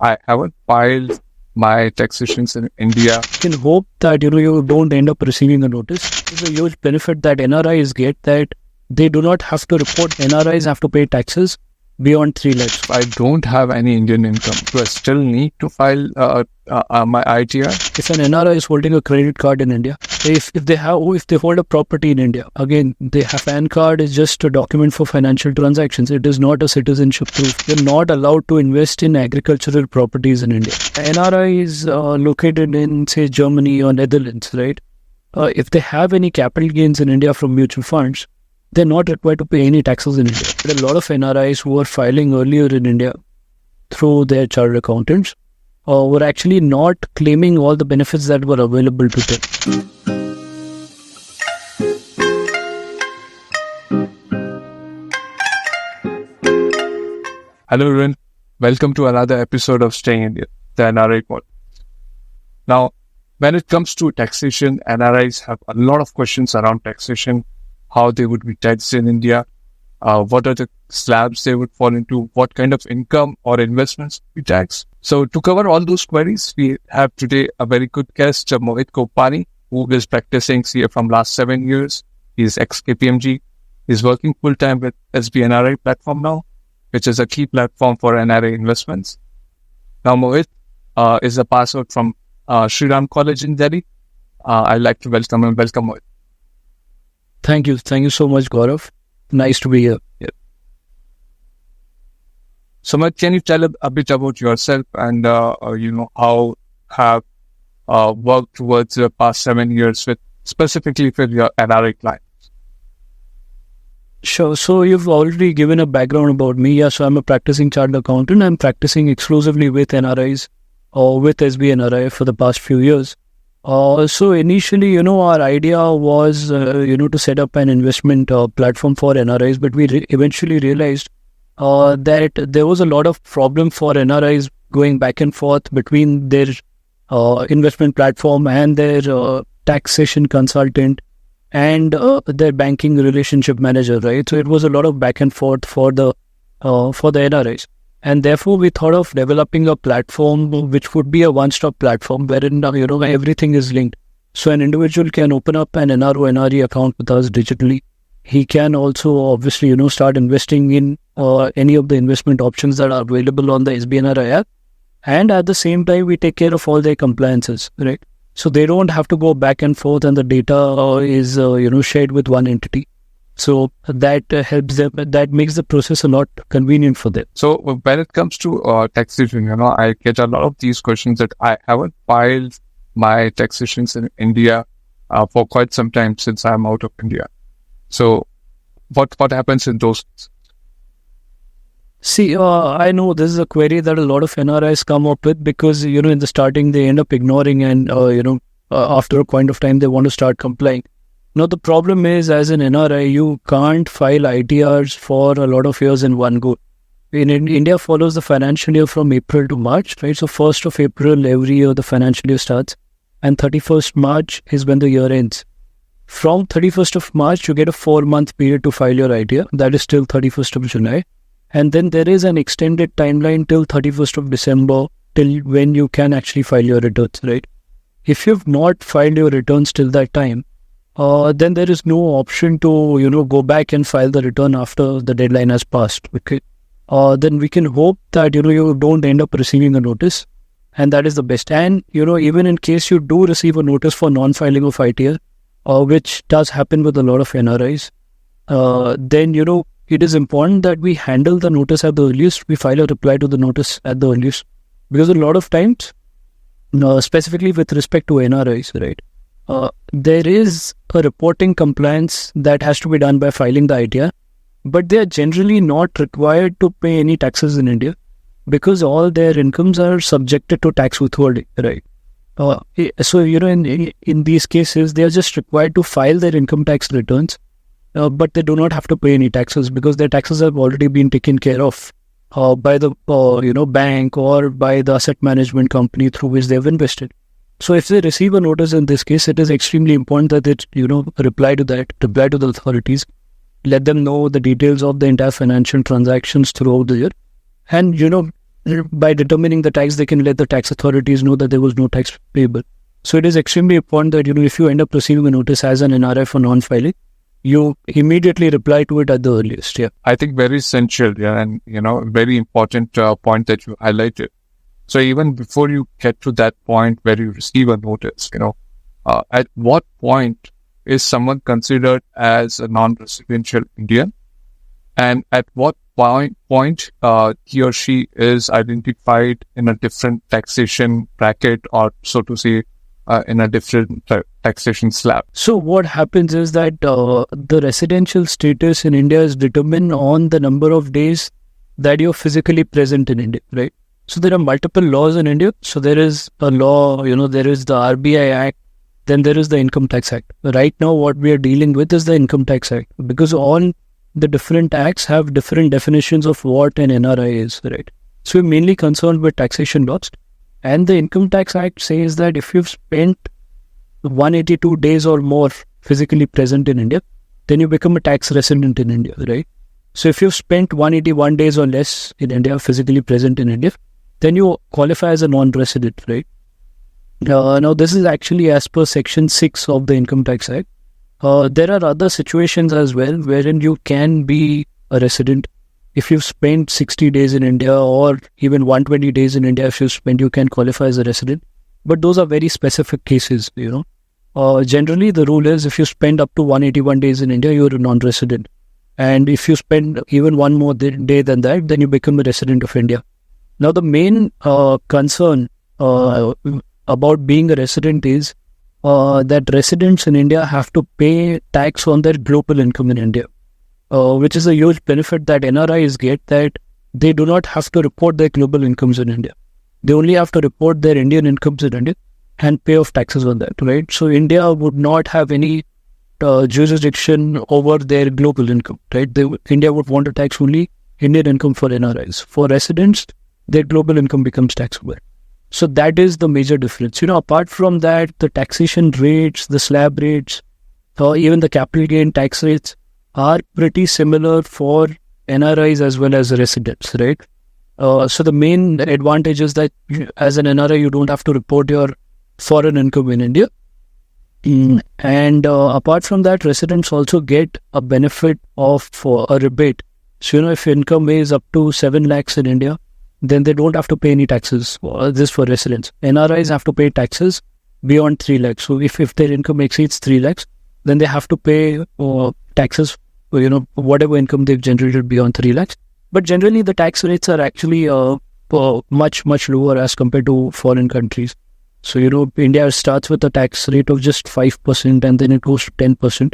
I haven't filed my taxations in India. You can hope that you don't end up receiving a notice. It's a huge benefit that NRIs get, that they do not have to report. NRIs have to pay taxes beyond 3 lakhs. I don't have any Indian income. Do I still need to file my ITR? If an NRI is holding a credit card in India, if they hold a property in India, again, they have PAN card is just a document for financial transactions. It is not a citizenship proof. You're not allowed to invest in agricultural properties in India. NRI is located in, say, Germany or Netherlands, right? If they have any capital gains in India from mutual funds, they're not required to pay any taxes in India. There are a lot of NRIs who are filing earlier in India through their chartered accountants were actually not claiming all the benefits that were available to them. Hello everyone, welcome to another episode of Staying Indian, the NRI podcast. Now, when it comes to taxation, NRIs have a lot of questions around taxation, how they would be taxed in India, what are the slabs they would fall into, what kind of income or investments we tax. So to cover all those queries, we have today a very good guest, Mohit Gopwani, who is practicing CA from last 7 years. He's ex-KPMG. He's working full-time with SBNRI platform now, which is a key platform for NRI investments. Now, Mohit is a pass out from Sri Ram College in Delhi. I'd like to welcome him. Welcome, Mohit. Thank you. Thank you so much, Gaurav. Nice to be here. Yeah. So, Mohit, can you tell a bit about yourself and, how have worked towards the past 7 years specifically with your NRI clients? Sure. So you've already given a background about me. Yeah. So I'm a practicing chartered accountant. I'm practicing exclusively with NRIs or with SBNRI for the past few years. So initially, our idea was, to set up an investment platform for NRIs, but we eventually realized that there was a lot of problem for NRIs going back and forth between their investment platform and their taxation consultant and their banking relationship manager, right? So it was a lot of back and forth for the NRIs. And therefore, we thought of developing a platform which would be a one-stop platform wherein, everything is linked. So an individual can open up an NRO, NRE account with us digitally. He can also, obviously, start investing in any of the investment options that are available on the SBNRI app. And at the same time, we take care of all their compliances, right? So they don't have to go back and forth and the data is, shared with one entity. So that helps them, that makes the process a lot convenient for them. So when it comes to taxation, I get a lot of these questions that I haven't filed my taxations in India for quite some time since I'm out of India. So what happens in those? See, I know this is a query that a lot of NRIs come up with because, in the starting they end up ignoring and, after a point of time they want to start complying. Now, the problem is, as an NRI, you can't file ITRs for a lot of years in one go. India follows the financial year from April to March, right? So 1st of April, every year the financial year starts and 31st March is when the year ends. From 31st of March, you get a 4-month period to file your ITR. That is till 31st of July. And then there is an extended timeline till 31st of December, till when you can actually file your returns, right? If you've not filed your returns till that time, then there is no option to, go back and file the return after the deadline has passed. Okay. Then we can hope that, you don't end up receiving a notice. And that is the best. And, even in case you do receive a notice for non-filing of ITR, which does happen with a lot of NRIs, then, it is important that we handle the notice at the earliest. We file a reply to the notice at the earliest. Because a lot of times, specifically with respect to NRIs, right? There is a reporting compliance that has to be done by filing the ITR, but they are generally not required to pay any taxes in India because all their incomes are subjected to tax withholding, right? So, in these cases, they are just required to file their income tax returns, but they do not have to pay any taxes because their taxes have already been taken care of by the, bank or by the asset management company through which they have invested. So if they receive a notice in this case, it is extremely important that they, reply to the authorities, let them know the details of the entire financial transactions throughout the year. And, by determining the tax, they can let the tax authorities know that there was no tax payable. So it is extremely important that, if you end up receiving a notice as an NRI for non-filing, you immediately reply to it at the earliest. Yeah. I think very essential, and very important point that you highlighted. So even before you get to that point where you receive a notice, at what point is someone considered as a non-residential Indian, and at what point he or she is identified in a different taxation bracket, or so to say, in a different taxation slab? So what happens is that the residential status in India is determined on the number of days that you're physically present in India, right? So there are multiple laws in India. So there is a law, there is the RBI Act, then there is the Income Tax Act. Right now, what we are dealing with is the Income Tax Act, because all the different acts have different definitions of what an NRI is, right? So we're mainly concerned with taxation laws. And the Income Tax Act says that if you've spent 182 days or more physically present in India, then you become a tax resident in India, right? So if you've spent 181 days or less in India, physically present in India, then you qualify as a non-resident, right? Now, this is actually as per Section 6 of the Income Tax Act. There are other situations as well wherein you can be a resident. If you've spent 60 days in India or even 120 days in India, if you spend, you can qualify as a resident. But those are very specific cases, Generally, the rule is if you spend up to 181 days in India, you're a non-resident. And if you spend even one more day than that, then you become a resident of India. Now, the main concern about being a resident is that residents in India have to pay tax on their global income in India, which is a huge benefit that NRIs get, that they do not have to report their global incomes in India. They only have to report their Indian incomes in India and pay off taxes on that, right? So India would not have any jurisdiction over their global income, right? India would want to tax only Indian income for NRIs. For residents, their global income becomes taxable. So that is the major difference. Apart from that, the taxation rates, the slab rates, or even the capital gain tax rates are pretty similar for NRIs as well as residents, right? So the main advantage is that as an NRI, you don't have to report your foreign income in India. And apart from that, residents also get a benefit of a rebate. So, if your income is up to 7 lakhs in India, then they don't have to pay any taxes. This for residents. NRIs have to pay taxes beyond 3 lakhs. So if their income exceeds 3 lakhs, then they have to pay taxes, whatever income they've generated beyond 3 lakhs. But generally, the tax rates are actually much, much lower as compared to foreign countries. So, India starts with a tax rate of just 5% and then it goes to 10%.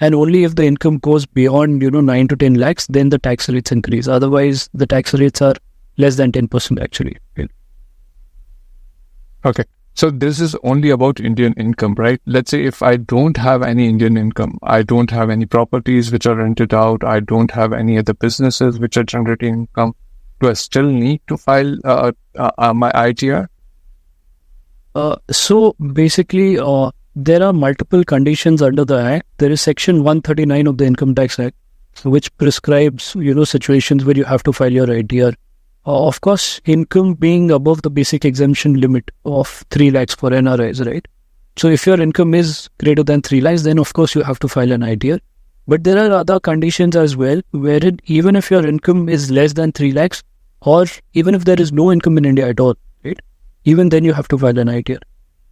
And only if the income goes beyond, 9 to 10 lakhs, then the tax rates increase. Otherwise, the tax rates are less than 10% actually. Okay. So this is only about Indian income, right? Let's say if I don't have any Indian income, I don't have any properties which are rented out, I don't have any other businesses which are generating income, do I still need to file my ITR? So basically, there are multiple conditions under the Act. There is Section 139 of the Income Tax Act, which prescribes, situations where you have to file your ITR. Of course, income being above the basic exemption limit of 3 lakhs for NRIs, right? So if your income is greater than 3 lakhs, then of course you have to file an ITR. But there are other conditions as well, wherein even if your income is less than 3 lakhs, or even if there is no income in India at all, right? Even then you have to file an ITR.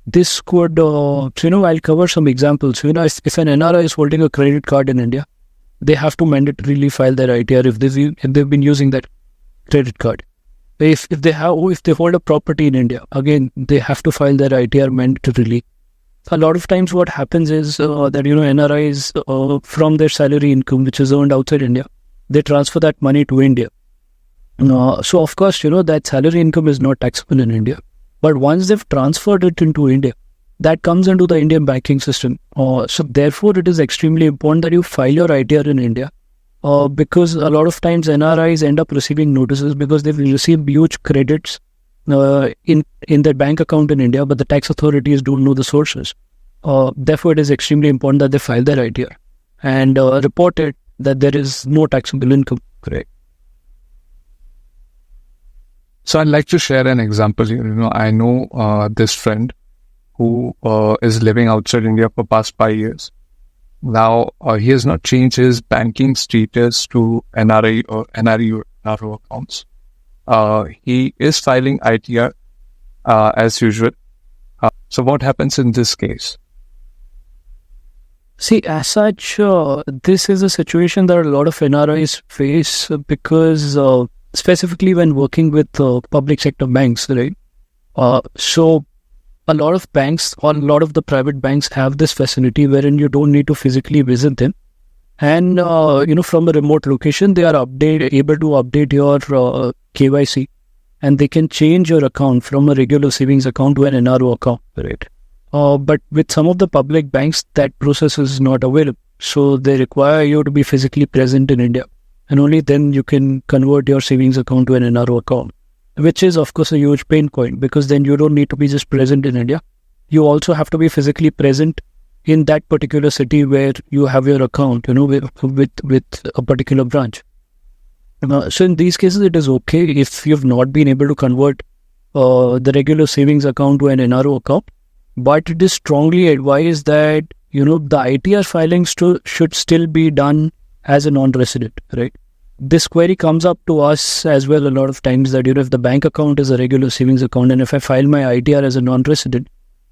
This could, I'll cover some examples. If an NRI is holding a credit card in India, they have to mandatorily file their ITR if they've been using that credit card. If they hold a property in India, again, they have to file their ITR mandatorily. A lot of times what happens is that, NRIs from their salary income, which is earned outside India, they transfer that money to India. So of course, that salary income is not taxable in India. But once they've transferred it into India, that comes into the Indian banking system. So therefore, it is extremely important that you file your ITR in India. Because a lot of times NRIs end up receiving notices because they've received huge credits in their bank account in India, but the tax authorities don't know the sources. Therefore, it is extremely important that they file their ITR and report it that there is no taxable income. Correct. So I'd like to share an example here. I know this friend who is living outside India for past 5 years. Now, he has not changed his banking status to NRI or NRI or NRO accounts. He is filing ITR as usual. So what happens in this case? See, as such, this is a situation that a lot of NRIs face because specifically when working with public sector banks, right? So a lot of banks or a lot of the private banks have this facility wherein you don't need to physically visit them. And, from a remote location, they are able to update your KYC, and they can change your account from a regular savings account to an NRO account, right? But with some of the public banks, that process is not available. So they require you to be physically present in India. And only then you can convert your savings account to an NRO account, which is, of course, a huge pain point because then you don't need to be just present in India. You also have to be physically present in that particular city where you have your account, with a particular branch. So in these cases, it is okay if you've not been able to convert the regular savings account to an NRO account. But it is strongly advised that, the ITR filings should still be done as a non-resident, right? This query comes up to us as well a lot of times that, if the bank account is a regular savings account and if I file my ITR as a non-resident,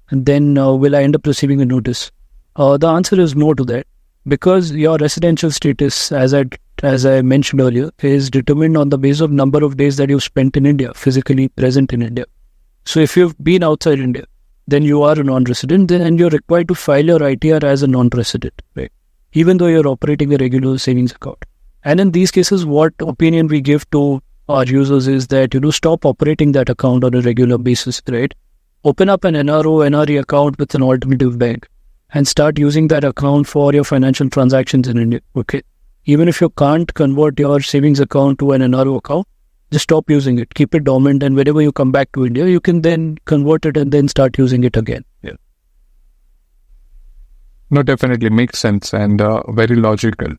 then will I end up receiving a notice? The answer is no to that because your residential status, as I mentioned earlier, is determined on the basis of number of days that you've spent in India, physically present in India. So if you've been outside India, then you are a non-resident, and you're required to file your ITR as a non-resident, right? Even though you're operating a regular savings account. And in these cases, what opinion we give to our users is that, stop operating that account on a regular basis, right? Open up an NRO, NRE account with an alternative bank and start using that account for your financial transactions in India, okay? Even if you can't convert your savings account to an NRO account, just stop using it, keep it dormant, and whenever you come back to India, you can then convert it and then start using it again. Yeah. No, definitely makes sense and very logical.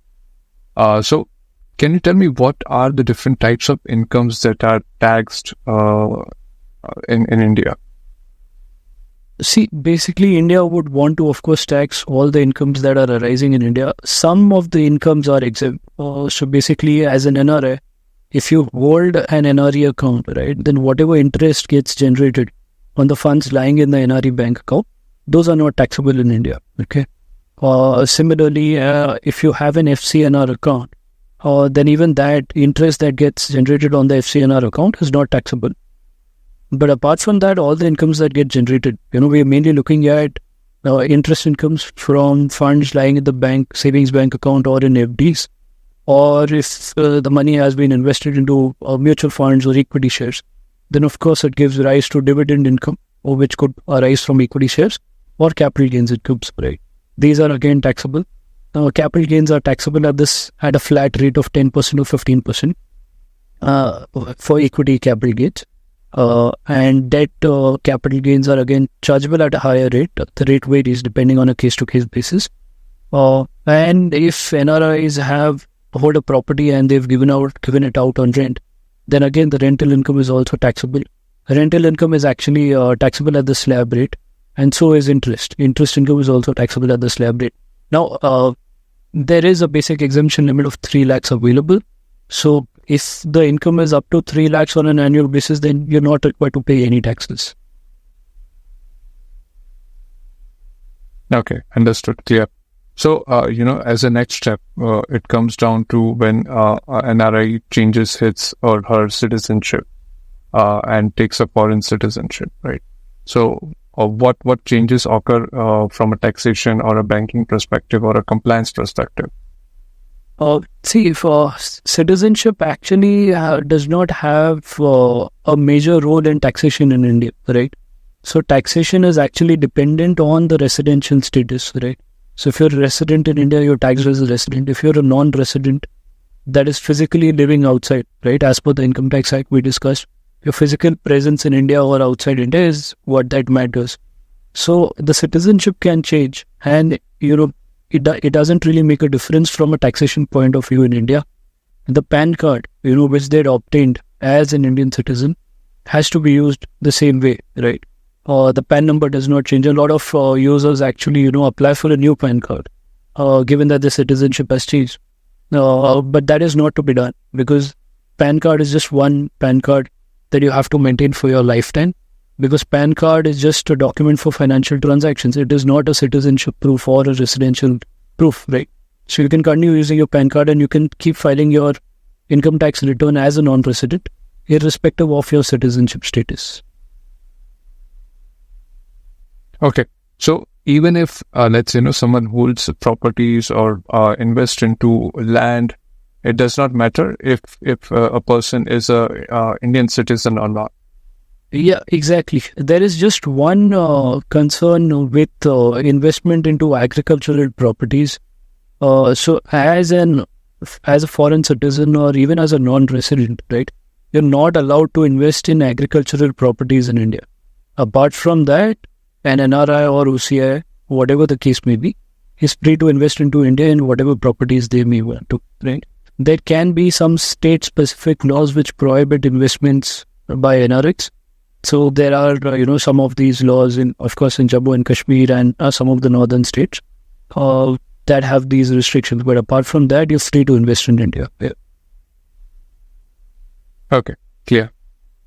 So can you tell me what are the different types of incomes that are taxed in India? See, basically, India would want to, of course, tax all the incomes that are arising in India. Some of the incomes are exempt. So basically, as an NRI, if you hold an NRE account, right, then whatever interest gets generated on the funds lying in the NRE bank account, those are not taxable in India, okay? Similarly, if you have an FCNR account, then even that interest that gets generated on the FCNR account is not taxable. But apart from that, all the incomes that get generated, we are mainly looking at interest incomes from funds lying in the bank, savings bank account or in FDs, or if the money has been invested into mutual funds or equity shares, then of course it gives rise to dividend income, or which could arise from equity shares or capital gains incomes, right? These are again taxable. Capital gains are taxable at a flat rate of 10% or 15% for equity capital gains. And debt capital gains are again chargeable at a higher rate. The rate varies depending on a case-to-case basis. And if NRIs hold a property and they've given it out on rent, then again the rental income is also taxable. Rental income is actually taxable at the slab rate, and so is interest. Interest income is also taxable at the slab rate. Now, there is a basic exemption limit of 3 lakhs available. So if the income is up to 3 lakhs on an annual basis, then you're not required to pay any taxes. Okay, understood. Clear. So, as a next step, it comes down to when an NRI changes his or her citizenship and takes a foreign citizenship, right? So, what changes occur from a taxation or a banking perspective or a compliance perspective? See, for citizenship actually does not have a major role in taxation in India, right? So taxation is actually dependent on the residential status, right? So if you're a resident in India, you're taxed as a resident. If you're a non-resident that is physically living outside, right, as per the Income Tax Act we discussed, your physical presence in India or outside India is what that matters. So the citizenship can change, and it doesn't really make a difference from a taxation point of view in India. The PAN card, which they'd obtained as an Indian citizen, has to be used the same way, right? The PAN number does not change. A lot of users actually, apply for a new PAN card, given that the citizenship has changed. But that is not to be done, because PAN card is just one PAN card that you have to maintain for your lifetime, because PAN card is just a document for financial transactions. It is not a citizenship proof or a residential proof, right? So you can continue using your PAN card and you can keep filing your income tax return as a non-resident, irrespective of your citizenship status. Okay. So even if, let's say, someone holds properties or invest into land, it does not matter if a person is a Indian citizen or not. Yeah, exactly. There is just one concern with investment into agricultural properties. So as a foreign citizen or even as a non-resident, right, you're not allowed to invest in agricultural properties in India. Apart from that, an NRI or OCI, whatever the case may be, is free to invest into India in whatever properties they may want to, right? There can be some state-specific laws which prohibit investments by NRIs. So there are, some of these laws of course, in Jammu and Kashmir and some of the northern states that have these restrictions. But apart from that, you're free to invest in India. Yeah. Okay, clear.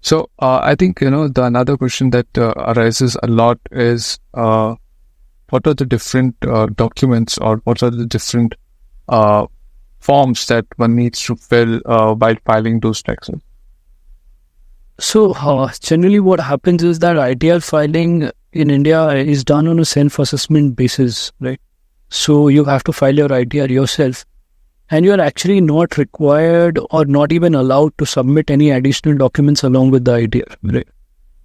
So I think, the another question that arises a lot is what are the different documents or what are the different forms that one needs to fill while filing those taxes? So generally what happens is that ITR filing in India is done on a self-assessment basis, right? So you have to file your ITR yourself, and you are actually not required or not even allowed to submit any additional documents along with the ITR, right?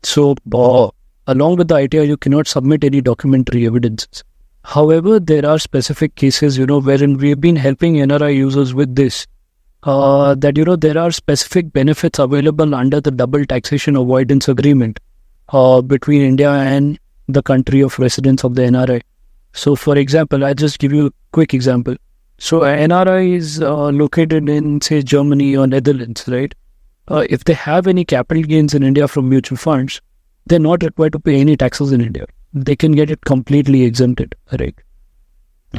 So along with the ITR, you cannot submit any documentary evidences. However, there are specific cases, wherein we've been helping NRI users with this, that, there are specific benefits available under the double taxation avoidance agreement between India and the country of residence of the NRI. So, for example, I'll just give you a quick example. So, NRI is located in, say, Germany or Netherlands, right? If they have any capital gains in India from mutual funds, they're not required to pay any taxes in India. They can get it completely exempted, right?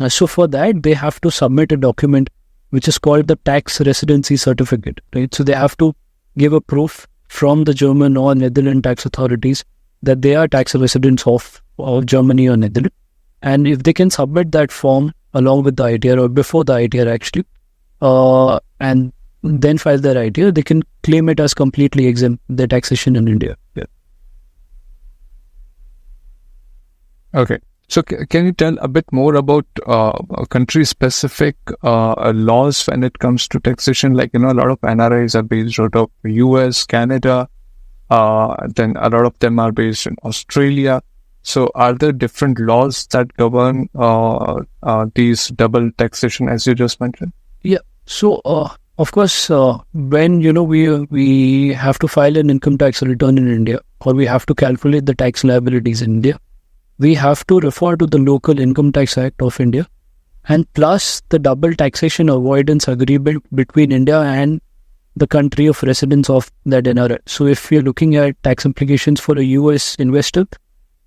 So, for that, they have to submit a document which is called the tax residency certificate, right? So they have to give a proof from the German or Netherlands tax authorities that they are tax residents of Germany or Netherlands. And if they can submit that form along with the ITR or before the ITR actually, and then file their ITR, they can claim it as completely exempt their taxation in India. Yeah. Okay. So can you tell a bit more about country-specific laws when it comes to taxation? Like, a lot of NRIs are based out of US, Canada, then a lot of them are based in Australia. So are there different laws that govern these double taxation as you just mentioned? Yeah. So, of course, when, we have to file an income tax return in India, or we have to calculate the tax liabilities in India, we have to refer to the local Income Tax Act of India, and plus the double taxation avoidance agreement between India and the country of residence of that NRI. So if you're looking at tax implications for a US investor,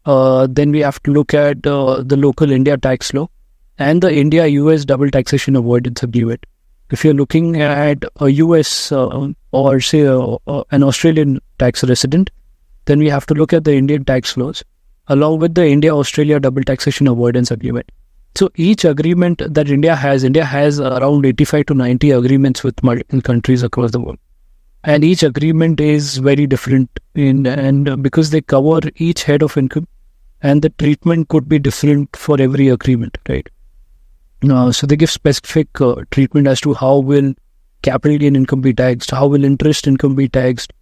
then we have to look at the local India tax law and the India-US double taxation avoidance agreement. If you're looking at a US or say an Australian tax resident, then we have to look at the Indian tax laws along with the India-Australia double taxation avoidance agreement. So each agreement that India has around 85 to 90 agreements with multiple countries across the world. And each agreement is very different and because they cover each head of income, and the treatment could be different for every agreement, right? So they give specific treatment as to how will capital gain income be taxed, how will interest income be taxed.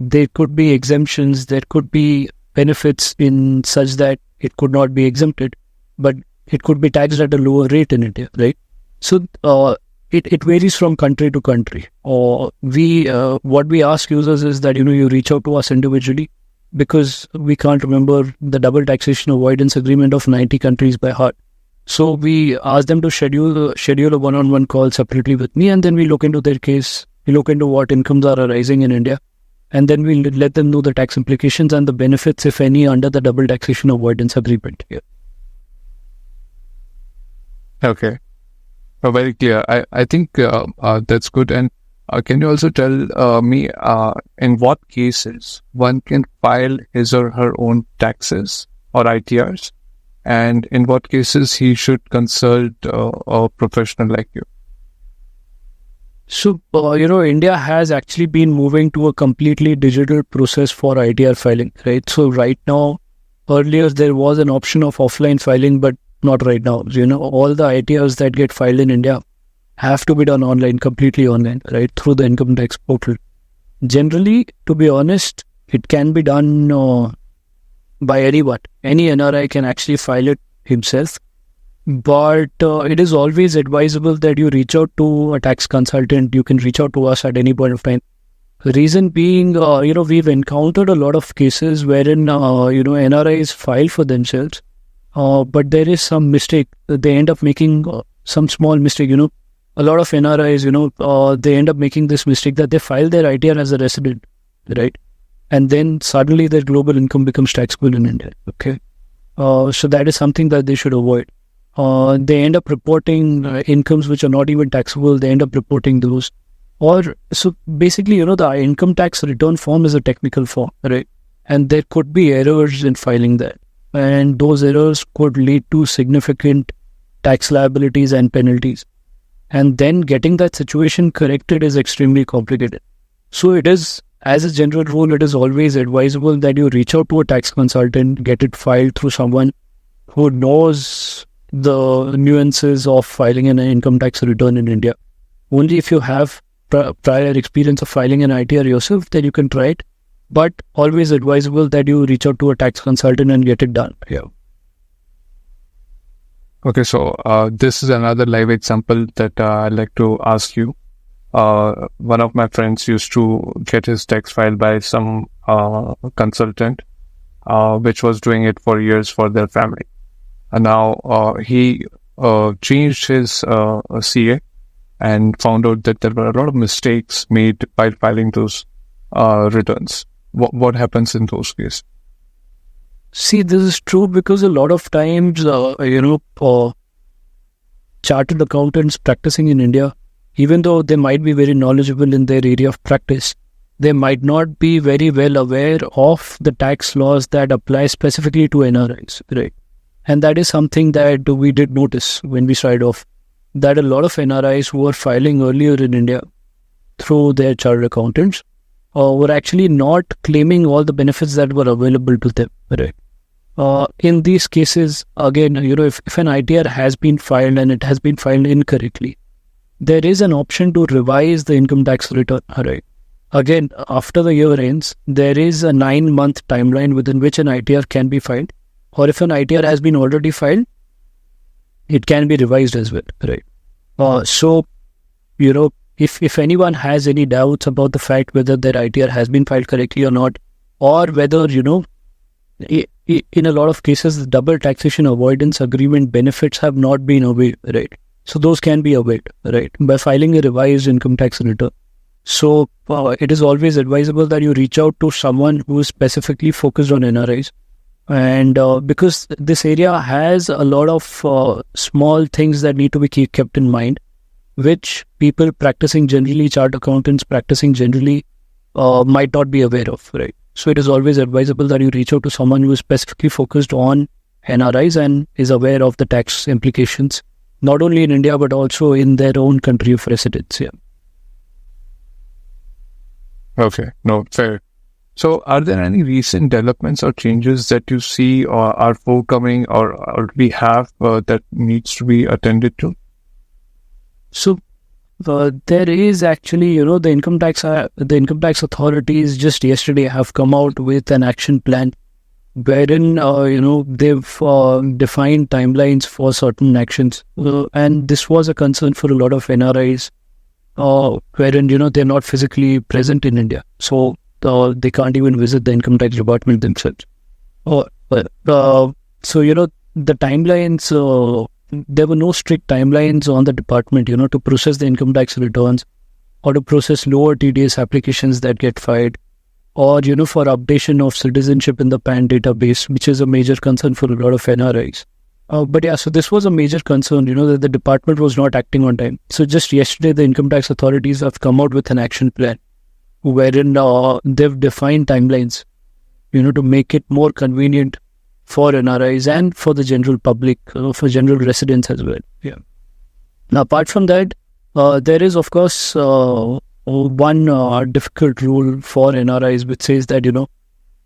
There could be exemptions, there could be benefits in such that it could not be exempted, but it could be taxed at a lower rate in India, right? So it varies from country to country. What we ask users is that, you reach out to us individually, because we can't remember the double taxation avoidance agreement of 90 countries by heart. So we ask them to schedule a one-on-one call separately with me, and then we look into their case, we look into what incomes are arising in India, And then we'll let them know the tax implications and the benefits, if any, under the double taxation avoidance agreement. Yeah. Okay. Very clear. I think that's good. And can you also tell me in what cases one can file his or her own taxes or ITRs, and in what cases he should consult a professional like you? So, India has actually been moving to a completely digital process for ITR filing, right? So right now, earlier there was an option of offline filing, but not right now. All the ITRs that get filed in India have to be done online, completely online, right? Through the income tax portal. Generally, to be honest, it can be done by anyone. Any NRI can actually file it himself. But it is always advisable that you reach out to a tax consultant. You can reach out to us at any point of time. The reason being, we've encountered a lot of cases wherein, NRIs file for themselves, but there is some mistake. They end up making some small mistake, A lot of NRIs, they end up making this mistake that they file their ITR as a resident, right? And then suddenly their global income becomes taxable in India, okay? So that is something that they should avoid. They end up reporting incomes which are not even taxable. They end up reporting those. So basically, the income tax return form is a technical form, right? And there could be errors in filing that. And those errors could lead to significant tax liabilities and penalties. And then getting that situation corrected is extremely complicated. So it is, as a general rule, it is always advisable that you reach out to a tax consultant, get it filed through someone who knows the nuances of filing an income tax return in India. Only if you have prior experience of filing an ITR yourself, then you can try it. But always advisable that you reach out to a tax consultant and get it done. Yeah. Okay, so this is another live example that I'd like to ask you. One of my friends used to get his tax filed by some consultant, which was doing it for years for their family. And now he changed his CA and found out that there were a lot of mistakes made by filing those returns. What happens in those cases? See, this is true because a lot of times, chartered accountants practicing in India, even though they might be very knowledgeable in their area of practice, they might not be very well aware of the tax laws that apply specifically to NRIs, right? And that is something that we did notice when we started off, that a lot of NRIs who were filing earlier in India through their chartered accountants were actually not claiming all the benefits that were available to them, right? In these cases, again, if an ITR has been filed and it has been filed incorrectly, there is an option to revise the income tax return, right? Again, after the year ends, there is a 9-month timeline within which an ITR can be filed. Or if an ITR has been already filed, it can be revised as well, right? So, if anyone has any doubts about the fact whether their ITR has been filed correctly or not, or whether, in a lot of cases, the double taxation avoidance agreement benefits have not been availed, right? So those can be availed, right, by filing a revised income tax return. So it is always advisable that you reach out to someone who is specifically focused on NRIs. And because this area has a lot of small things that need to be kept in mind, which people practicing generally, chartered accountants practicing generally, might not be aware of, right? So it is always advisable that you reach out to someone who is specifically focused on NRIs and is aware of the tax implications, not only in India, but also in their own country of residence. Yeah. Okay, no, fair. So are there any recent developments or changes that you see or are forthcoming or already have that needs to be attended to? So there is actually, the income tax authorities just yesterday have come out with an action plan wherein, they've defined timelines for certain actions. And this was a concern for a lot of NRIs, wherein, they're not physically present in India. So they can't even visit the income tax department themselves. So, the timelines, there were no strict timelines on the department, to process the income tax returns or to process lower TDS applications that get filed. or, for updation of citizenship in the PAN database, which is a major concern for a lot of NRIs. But yeah, so this was a major concern, that the department was not acting on time. So just yesterday, the income tax authorities have come out with an action plan wherein they've defined timelines, to make it more convenient for NRIs and for the general public, for general residents as well. Yeah. Now, apart from that, there is, of course, one difficult rule for NRIs, which says that,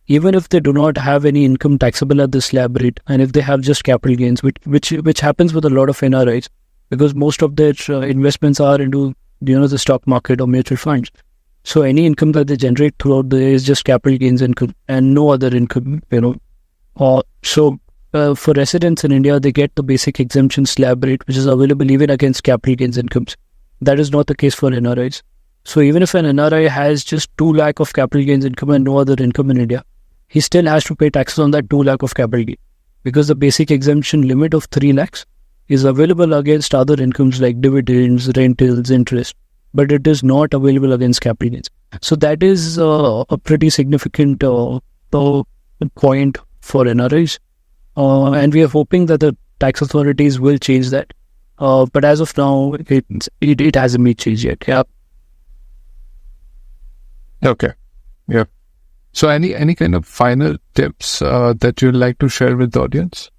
even if they do not have any income taxable at the slab rate, and if they have just capital gains, which happens with a lot of NRIs, because most of their investments are into, the stock market or mutual funds. So any income that they generate throughout the year is just capital gains income and no other income, So for residents in India, they get the basic exemption slab rate, which is available even against capital gains incomes. That is not the case for NRIs. So even if an NRI has just 2 lakh of capital gains income and no other income in India, he still has to pay taxes on that 2 lakh of capital gain, because the basic exemption limit of 3 lakhs is available against other incomes like dividends, rentals, interest, but it is not available against capital gains. So that is a pretty significant point for NRIs. And we are hoping that the tax authorities will change that. But as of now, it hasn't been changed yet. Yeah. Okay. Yeah. So any kind of final tips that you'd like to share with the audience?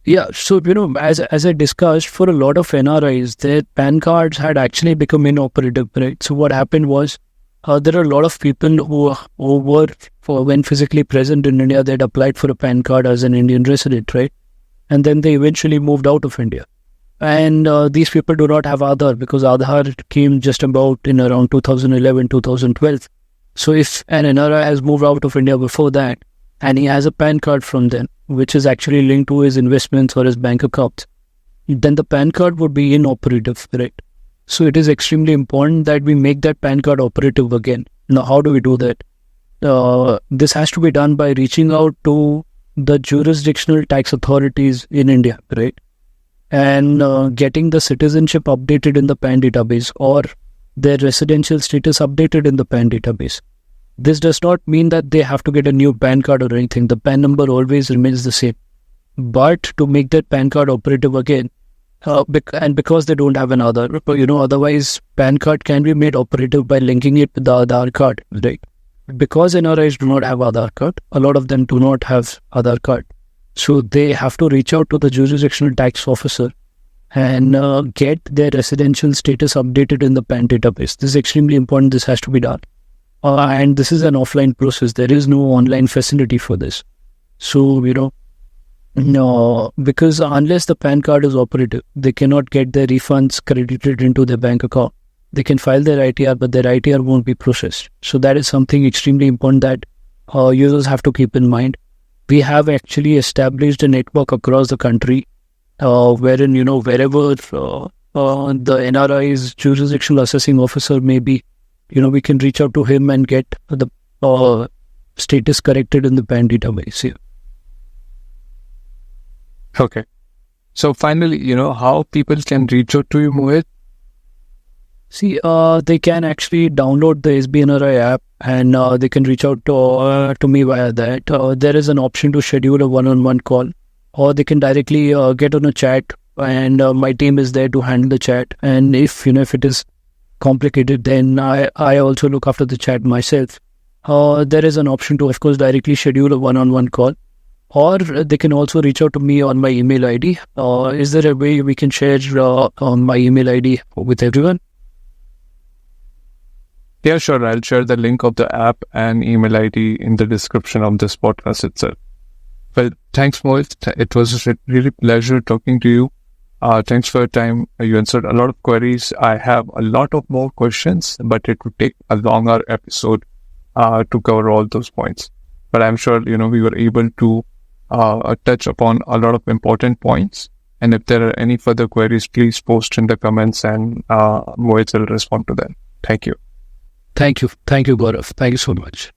Yeah. So, as I discussed, for a lot of NRIs, their PAN cards had actually become inoperative, right? So what happened was, there are a lot of people who were, when physically present in India, they had applied for a PAN card as an Indian resident, right? And then they eventually moved out of India. And these people do not have Aadhaar, because Aadhaar came just about in around 2011, 2012. So if an NRI has moved out of India before that, and he has a PAN card from then, which is actually linked to his investments or his bank accounts, then the PAN card would be inoperative, right? So it is extremely important that we make that PAN card operative again. Now, how do we do that? This has to be done by reaching out to the jurisdictional tax authorities in India, right? And getting the citizenship updated in the PAN database, or their residential status updated in the PAN database. This does not mean that they have to get a new PAN card or anything. The PAN number always remains the same. But to make that PAN card operative again, and because they don't have an Aadhaar, otherwise PAN card can be made operative by linking it with the Aadhaar card, right? Because NRIs do not have Aadhaar card, a lot of them do not have Aadhaar card. So they have to reach out to the jurisdictional tax officer and get their residential status updated in the PAN database. This is extremely important. This has to be done. And this is an offline process. There is no online facility for this. So, because unless the PAN card is operative, they cannot get their refunds credited into their bank account. They can file their ITR, but their ITR won't be processed. So that is something extremely important that users have to keep in mind. We have actually established a network across the country wherein, wherever the NRI's jurisdictional assessing officer may be, we can reach out to him and get the status corrected in the PAN database. Yeah. Okay. So finally, how people can reach out to you, Mohit? See, they can actually download the SBNRI app and they can reach out to me via that. There is an option to schedule a one-on-one call, or they can directly get on a chat, and my team is there to handle the chat. And if it is complicated, then I also look after the chat myself. There is an option to, of course, directly schedule a one-on-one call, or they can also reach out to me on my email ID. Is there a way we can share my email ID with everyone? Yeah, sure. I'll share the link of the app and email ID in the description of this podcast itself. Well, thanks, Mohit. It was a really pleasure talking to you. Thanks for your time. You answered a lot of queries. I have a lot of more questions, but it would take a longer episode to cover all those points. But I'm sure, we were able to touch upon a lot of important points. And if there are any further queries, please post in the comments and Mohit will respond to them. Thank you. Thank you. Thank you, Gaurav. Thank you so much.